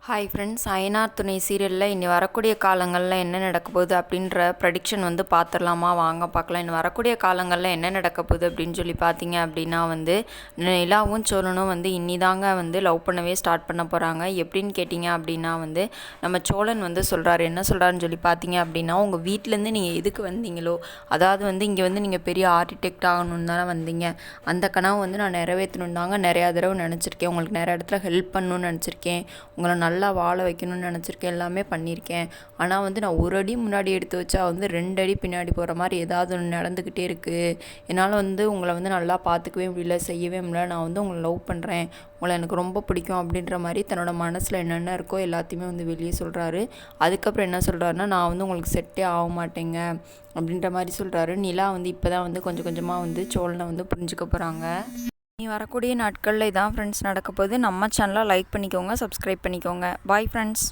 Hi friends, ஐனார் துணை சீரியலில் இனி வரக்கூடிய காலங்களில் என்ன நடக்க போகுது அப்படின்ற ப்ரெடிக்ஷன் பார்த்துடலாமா? வாங்க பார்க்கலாம். இனி வரக்கூடிய காலங்களில் என்ன நடக்க போகுது அப்படின்னு சொல்லி பார்த்தீங்க அப்படின்னா நிலாவும் சோழனும் இன்னிதாங்க லவ் பண்ணவே ஸ்டார்ட் பண்ண போகிறாங்க. எப்படின்னு கேட்டிங்க அப்படின்னா நம்ம சோழன் சொல்கிறாரு. என்ன சொல்கிறாருன்னு சொல்லி பார்த்தீங்க அப்படின்னா, உங்கள் வீட்டிலேருந்து நீங்கள் எதுக்கு வந்தீங்களோ, அதாவது இங்கே நீங்கள் பெரிய ஆர்கிடெக்ட் ஆகணும்னு தானே வந்தீங்க. அந்த கனவு நான் நிறைவேற்றணும் தாங்க நிறையா தடவை நினச்சிருக்கேன். உங்களுக்கு நிறைய இடத்துல ஹெல்ப் பண்ணணும்னு நினச்சிருக்கேன். உங்களை நல்லா வாழ வைக்கணும்னு நினச்சிருக்கேன். எல்லாமே பண்ணியிருக்கேன். ஆனால் நான் ஒரு அடி முன்னாடி எடுத்து வச்சா 2 அடி பின்னாடி போகிற மாதிரி ஏதாவது ஒன்று நடந்துக்கிட்டே இருக்குது. என்னால் உங்களை நல்லா பார்த்துக்கவே முடியல, செய்யவே முடியல. நான் உங்களை லவ் பண்ணுறேன், உங்களை எனக்கு ரொம்ப பிடிக்கும் அப்படின்ற மாதிரி தன்னோட மனசில் என்னென்ன இருக்கோ எல்லாத்தையுமே வெளியே சொல்கிறாரு. அதுக்கப்புறம் என்ன சொல்கிறாருன்னா, நான் உங்களுக்கு செட்டே ஆக மாட்டேங்க அப்படின்ற மாதிரி சொல்கிறாரு. நிலா இப்போ தான் கொஞ்சம் கொஞ்சமாக சோழனை புரிஞ்சுக்க போகிறாங்க. இனி வரக்கூடிய நாட்களில் இதான் ஃப்ரெண்ட்ஸ் நடக்க போகுது. நம்ம சேனலை லைக் பண்ணிக்கோங்க, சப்ஸ்கிரைப் பண்ணிக்கோங்க. Bye friends.